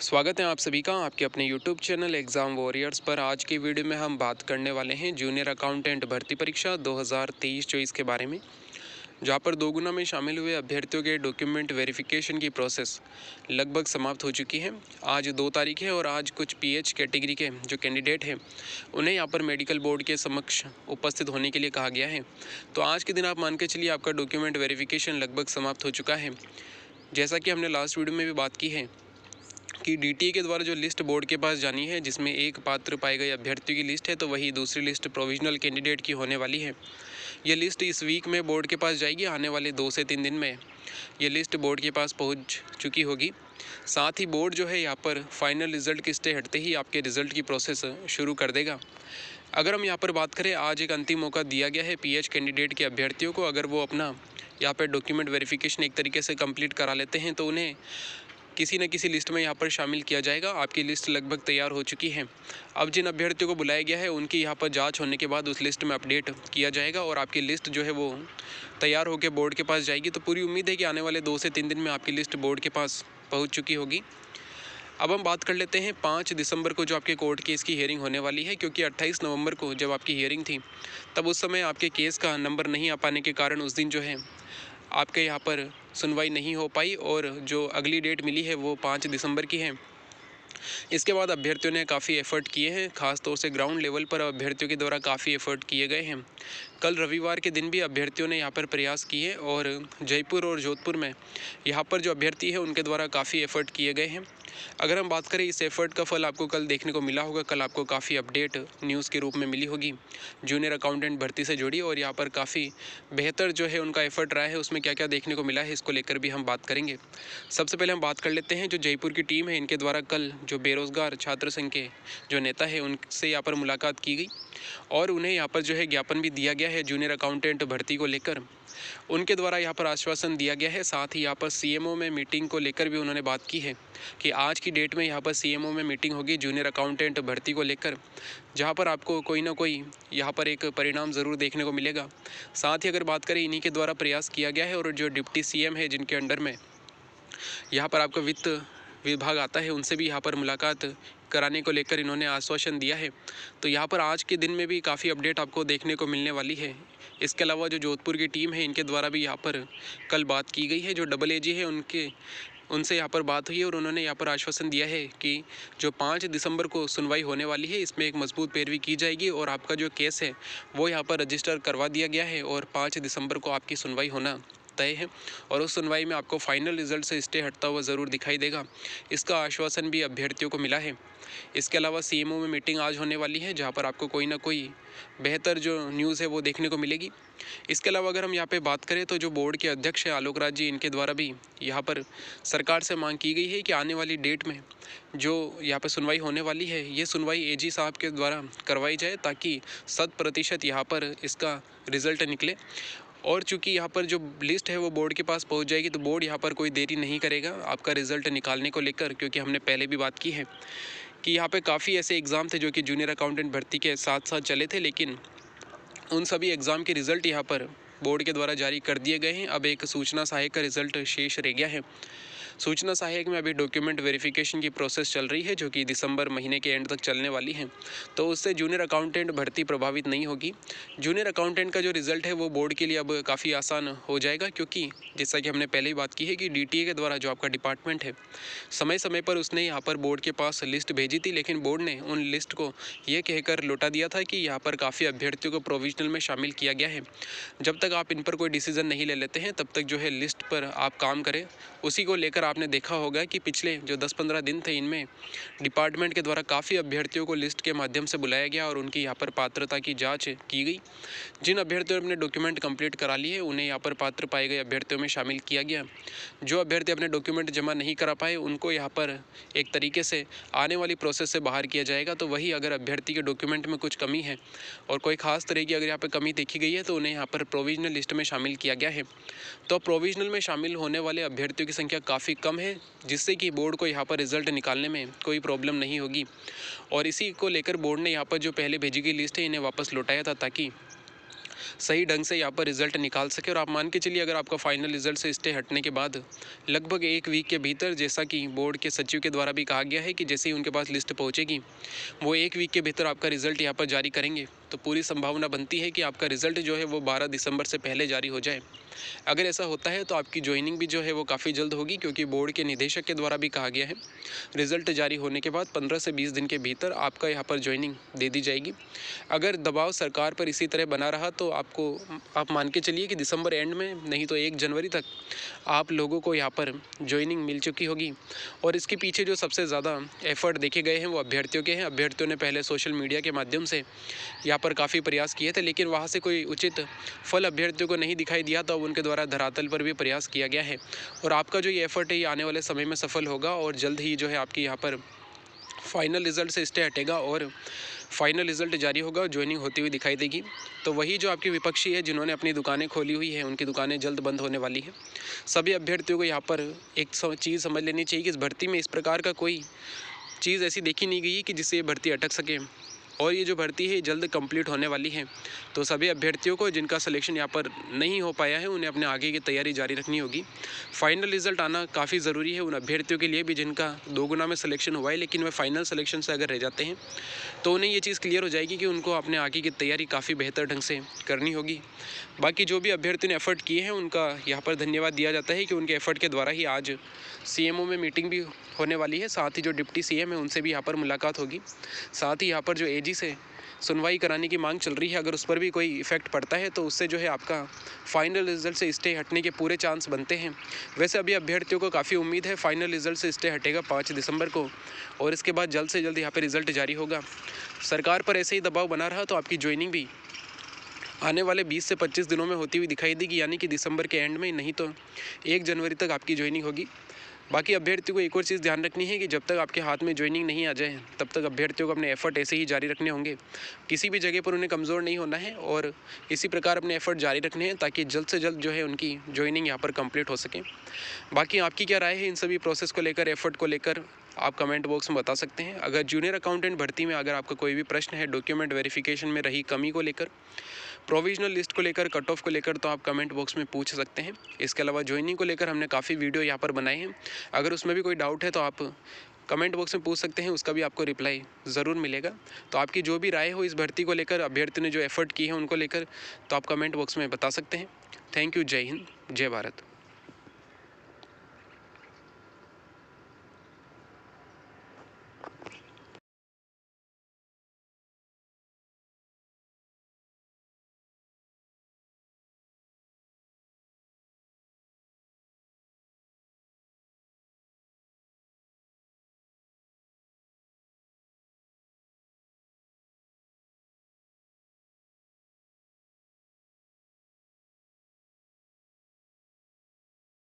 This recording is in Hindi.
स्वागत है आप सभी का आपके अपने YouTube चैनल एग्ज़ाम वॉरियर्स पर। आज की वीडियो में हम बात करने वाले हैं जूनियर अकाउंटेंट भर्ती परीक्षा 2023-24 के बारे में, जहां पर दोगुना में शामिल हुए अभ्यर्थियों के डॉक्यूमेंट वेरिफिकेशन की प्रोसेस लगभग समाप्त हो चुकी है। आज 2 तारीख है और आज कुछ PH कैटेगरी के जो कैंडिडेट हैं उन्हें यहाँ पर मेडिकल बोर्ड के समक्ष उपस्थित होने के लिए कहा गया है। तो आज के दिन आप मान के चलिए आपका डॉक्यूमेंट वेरिफिकेशन लगभग समाप्त हो चुका है। जैसा कि हमने लास्ट वीडियो में भी बात की है कि DTA के द्वारा जो लिस्ट बोर्ड के पास जानी है, जिसमें एक पात्र पाए गए अभ्यर्थियों की लिस्ट है, तो वही दूसरी लिस्ट प्रोविजनल कैंडिडेट की होने वाली है। ये लिस्ट इस वीक में बोर्ड के पास जाएगी। आने वाले 2 से 3 दिन में ये लिस्ट बोर्ड के पास पहुंच चुकी होगी। साथ ही बोर्ड जो है यहाँ पर फाइनल रिजल्ट की स्टे हटते ही आपके रिजल्ट की प्रोसेस शुरू कर देगा। अगर हम यहाँ पर बात करें, आज एक अंतिम मौका दिया गया है PH कैंडिडेट के अभ्यर्थियों को। अगर वो अपना यहाँ पर डॉक्यूमेंट वेरिफिकेशन एक तरीके से कंप्लीट करा लेते हैं तो उन्हें किसी न किसी लिस्ट में यहाँ पर शामिल किया जाएगा। आपकी लिस्ट लगभग तैयार हो चुकी है। अब जिन अभ्यर्थियों को बुलाया गया है उनकी यहाँ पर जांच होने के बाद उस लिस्ट में अपडेट किया जाएगा और आपकी लिस्ट जो है वो तैयार होकर बोर्ड के पास जाएगी। तो पूरी उम्मीद है कि आने वाले 2 से 3 दिन में आपकी लिस्ट बोर्ड के पास पहुँच चुकी होगी। अब हम बात कर लेते हैं 5 दिसंबर को जो आपके कोर्ट केस की हियरिंग होने वाली है, क्योंकि 28 नवंबर को जब आपकी हियरिंग थी तब उस समय आपके केस का नंबर नहीं आ पाने के कारण उस दिन जो है आपके यहाँ पर सुनवाई नहीं हो पाई और जो अगली डेट मिली है वो 5 दिसंबर की है। इसके बाद अभ्यर्थियों ने काफ़ी एफर्ट किए हैं, खास तौर से ग्राउंड लेवल पर अभ्यर्थियों के द्वारा काफ़ी एफर्ट किए गए हैं। कल रविवार के दिन भी अभ्यर्थियों ने यहाँ पर प्रयास किए और जयपुर और जोधपुर में यहाँ पर जो अभ्यर्थी है उनके द्वारा काफ़ी एफर्ट किए गए हैं। अगर हम बात करें, इस एफर्ट का फल आपको कल देखने को मिला होगा। कल आपको काफ़ी अपडेट न्यूज़ के रूप में मिली होगी जूनियर अकाउंटेंट भर्ती से जुड़ी, और यहाँ पर काफ़ी बेहतर जो है उनका एफर्ट रहा है। उसमें क्या क्या देखने को मिला है इसको लेकर भी हम बात करेंगे। सबसे पहले हम बात कर लेते हैं जो जयपुर की टीम है, इनके द्वारा कल जो बेरोजगार छात्र संघ के जो नेता है उनसे यहाँ पर मुलाकात की गई और उन्हें यहाँ पर जो है ज्ञापन भी दिया गया है जूनियर अकाउंटेंट भर्ती को लेकर। उनके द्वारा यहाँ पर आश्वासन दिया गया है। साथ ही यहाँ पर CMO में मीटिंग को लेकर भी उन्होंने बात की है कि आज की डेट में यहाँ पर CMO में मीटिंग होगी जूनियर अकाउंटेंट भर्ती को लेकर, जहाँ पर आपको कोई ना कोई यहाँ पर एक परिणाम ज़रूर देखने को मिलेगा। साथ ही अगर बात करें, इन्हीं के द्वारा प्रयास किया गया है और जो डिप्टी CM है जिनके अंडर में यहाँ पर आपका वित्त विभाग आता है, उनसे भी यहाँ पर मुलाकात कराने को लेकर इन्होंने आश्वासन दिया है। तो यहाँ पर आज के दिन में भी काफ़ी अपडेट आपको देखने को मिलने वाली है। इसके अलावा जो जोधपुर की टीम है, इनके द्वारा भी यहाँ पर कल बात की गई है। जो AAG है उनसे यहाँ पर बात हुई है और उन्होंने यहाँ पर आश्वासन दिया है कि जो 5 दिसंबर को सुनवाई होने वाली है इसमें एक मजबूत पैरवी की जाएगी और आपका जो केस है वो यहाँ पर रजिस्टर करवा दिया गया है और 5 दिसंबर को आपकी सुनवाई होना तय है और उस सुनवाई में आपको फाइनल रिजल्ट से स्टे हटता हुआ ज़रूर दिखाई देगा। इसका आश्वासन भी अभ्यर्थियों को मिला है। इसके अलावा CMO में मीटिंग आज होने वाली है, जहां पर आपको कोई ना कोई बेहतर जो न्यूज़ है वो देखने को मिलेगी। इसके अलावा अगर हम यहाँ पे बात करें तो जो बोर्ड के अध्यक्ष है आलोक राज जी, इनके द्वारा भी यहाँ पर सरकार से मांग की गई है कि आने वाली डेट में जो यहाँ पर सुनवाई होने वाली है, ये सुनवाई AG साहब के द्वारा करवाई जाए ताकि 100% यहाँ पर इसका रिज़ल्ट निकले। और चूंकि यहाँ पर जो लिस्ट है वो बोर्ड के पास पहुँच जाएगी तो बोर्ड यहाँ पर कोई देरी नहीं करेगा आपका रिज़ल्ट निकालने को लेकर, क्योंकि हमने पहले भी बात की है कि यहाँ पे काफ़ी ऐसे एग्ज़ाम थे जो कि जूनियर अकाउंटेंट भर्ती के साथ साथ चले थे, लेकिन उन सभी एग्ज़ाम के रिज़ल्ट यहाँ पर बोर्ड के द्वारा जारी कर दिए गए हैं। अब एक सूचना सहायक का रिज़ल्ट शेष रह गया है। सूचना सहायक में अभी डॉक्यूमेंट वेरिफिकेशन की प्रोसेस चल रही है जो कि दिसंबर महीने के एंड तक चलने वाली है, तो उससे जूनियर अकाउंटेंट भर्ती प्रभावित नहीं होगी। जूनियर अकाउंटेंट का जो रिज़ल्ट है वो बोर्ड के लिए अब काफ़ी आसान हो जाएगा, क्योंकि जैसा कि हमने पहले ही बात की है कि DTA के द्वारा जो आपका डिपार्टमेंट है समय समय पर उसने यहाँ पर बोर्ड के पास लिस्ट भेजी थी, लेकिन बोर्ड ने उन लिस्ट को ये कहकर लौटा दिया था कि यहाँ पर काफ़ी अभ्यर्थियों को प्रोविजनल में शामिल किया गया है। जब तक आप इन पर कोई डिसीज़न नहीं ले लेते हैं तब तक जो है लिस्ट पर आप काम करें। उसी को लेकर आपने देखा होगा कि पिछले जो 10-15 दिन थे इनमें डिपार्टमेंट के द्वारा काफ़ी अभ्यर्थियों को लिस्ट के माध्यम से बुलाया गया और उनकी यहाँ पर पात्रता की जांच की गई। जिन अभ्यर्थियों ने अपने डॉक्यूमेंट कंप्लीट करा लिए उन्हें यहाँ पर पात्र पाए गए अभ्यर्थियों में शामिल किया गया। जो अभ्यर्थी अपने डॉक्यूमेंट जमा नहीं करा पाए उनको यहाँ पर एक तरीके से आने वाली प्रोसेस से बाहर किया जाएगा। तो वही अगर अभ्यर्थी के डॉक्यूमेंट में कुछ कमी है और कोई खास तरह की अगर यहाँ पर कमी देखी गई है तो उन्हें यहाँ पर प्रोविजनल लिस्ट में शामिल किया गया है। तो प्रोविजनल में शामिल होने वाले अभ्यर्थियों की संख्या काफ़ी कम है, जिससे कि बोर्ड को यहाँ पर रिज़ल्ट निकालने में कोई प्रॉब्लम नहीं होगी। और इसी को लेकर बोर्ड ने यहाँ पर जो पहले भेजी गई लिस्ट है इन्हें वापस लौटाया था ताकि सही ढंग से यहाँ पर रिजल्ट निकाल सके। और आप मान के चलिए, अगर आपका फाइनल रिजल्ट से स्टे हटने के बाद लगभग 1 वीक के भीतर, जैसा कि बोर्ड के सचिव के द्वारा भी कहा गया है कि जैसे ही उनके पास लिस्ट पहुँचेगी वो 1 वीक के भीतर आपका रिजल्ट यहाँ पर जारी करेंगे, तो पूरी संभावना बनती है कि आपका रिजल्ट जो है वो 12 दिसंबर से पहले जारी हो जाए। अगर ऐसा होता है तो आपकी ज्वाइनिंग भी जो है वो काफ़ी जल्द होगी, क्योंकि बोर्ड के निदेशक के द्वारा भी कहा गया है रिजल्ट जारी होने के बाद 15 से 20 दिन के भीतर आपका यहाँ पर ज्वाइनिंग दे दी जाएगी। अगर दबाव सरकार पर इसी तरह बना रहा तो आप मान के चलिए कि दिसंबर एंड में, नहीं तो 1 जनवरी तक आप लोगों को यहाँ पर ज्वाइनिंग मिल चुकी होगी। और इसके पीछे जो सबसे ज़्यादा एफर्ट देखे गए हैं वो अभ्यर्थियों के हैं। अभ्यर्थियों ने पहले सोशल मीडिया के माध्यम से यहाँ पर काफ़ी प्रयास किए थे, लेकिन वहाँ से कोई उचित फल अभ्यर्थियों को नहीं दिखाई दिया, तो उनके द्वारा धरातल पर भी प्रयास किया गया है। और आपका जो ये एफर्ट है ये आने वाले समय में सफल होगा और जल्द ही जो है आपकी यहाँ पर फाइनल रिजल्ट से स्टे हटेगा और फाइनल रिजल्ट जारी होगा, ज्वाइनिंग होती हुई दिखाई देगी। तो वही जो आपके विपक्षी है जिन्होंने अपनी दुकानें खोली हुई है, उनकी दुकानें जल्द बंद होने वाली है। सभी अभ्यर्थियों को यहाँ पर एक चीज़ समझ लेनी चाहिए कि इस भर्ती में इस प्रकार का कोई चीज़ ऐसी देखी नहीं गई कि जिससे ये भर्ती अटक सके। और ये जो भर्ती है जल्द कंप्लीट होने वाली है। तो सभी अभ्यर्थियों को जिनका सिलेक्शन यहाँ पर नहीं हो पाया है उन्हें अपने आगे की तैयारी जारी रखनी होगी। फाइनल रिजल्ट आना काफ़ी ज़रूरी है उन अभ्यर्थियों के लिए भी जिनका 2 गुना में सिलेक्शन हुआ है, लेकिन वे फाइनल सिलेक्शन से अगर रह जाते हैं तो उन्हें ये चीज़ क्लियर हो जाएगी कि उनको अपने आगे की तैयारी काफ़ी बेहतर ढंग से करनी होगी। बाकी जो भी अभ्यर्थियों ने एफर्ट किए हैं उनका यहाँ पर धन्यवाद दिया जाता है कि उनके एफर्ट के द्वारा ही आज सीएमओ में मीटिंग भी होने वाली है। साथ ही जो डिप्टी सीएम है उनसे भी यहाँ पर मुलाकात होगी। साथ ही यहाँ पर जो एजी से सुनवाई कराने की मांग चल रही है, अगर उस पर भी कोई इफेक्ट पड़ता है तो उससे जो है आपका फाइनल रिजल्ट से स्टे हटने के पूरे चांस बनते हैं। वैसे अभी अभ्यर्थियों को काफ़ी उम्मीद है फाइनल रिजल्ट से स्टे हटेगा 5 दिसंबर को और इसके बाद जल्द से जल्द यहाँ पर रिजल्ट जारी होगा। सरकार पर ऐसे ही दबाव बना रहा तो आपकी ज्वाइनिंग भी आने वाले 20 से 25 दिनों में होती हुई दिखाई देगी, यानी कि दिसंबर के एंड में, नहीं तो 1 जनवरी तक आपकी ज्वाइनिंग होगी। बाकी अभ्यर्थियों को एक और चीज़ ध्यान रखनी है कि जब तक आपके हाथ में ज्वाइनिंग नहीं आ जाए तब तक अभ्यर्थियों को अपने एफर्ट ऐसे ही जारी रखने होंगे। किसी भी जगह पर उन्हें कमज़ोर नहीं होना है और इसी प्रकार अपने एफर्ट जारी रखने हैं ताकि जल्द से जल्द जो है उनकी ज्वाइनिंग यहाँ पर कंप्लीट हो सके। बाकी आपकी क्या राय है इन सभी प्रोसेस को लेकर, एफर्ट को लेकर, आप कमेंट बॉक्स में बता सकते हैं। अगर जूनियर अकाउंटेंट भर्ती में अगर आपका कोई भी प्रश्न है डॉक्यूमेंट वेरिफिकेशन में रही कमी को लेकर, प्रोविजनल लिस्ट को लेकर, कट ऑफ को लेकर, तो आप कमेंट बॉक्स में पूछ सकते हैं। इसके अलावा ज्वाइनिंग को लेकर हमने काफ़ी वीडियो यहाँ पर बनाए हैं, अगर उसमें भी कोई डाउट है तो आप कमेंट बॉक्स में पूछ सकते हैं, उसका भी आपको रिप्लाई ज़रूर मिलेगा। तो आपकी जो भी राय हो इस भर्ती को लेकर, अभ्यर्थी ने जो एफर्ट की है उनको लेकर, तो आप कमेंट बॉक्स में बता सकते हैं। Thank you. जय हिंद, जय भारत।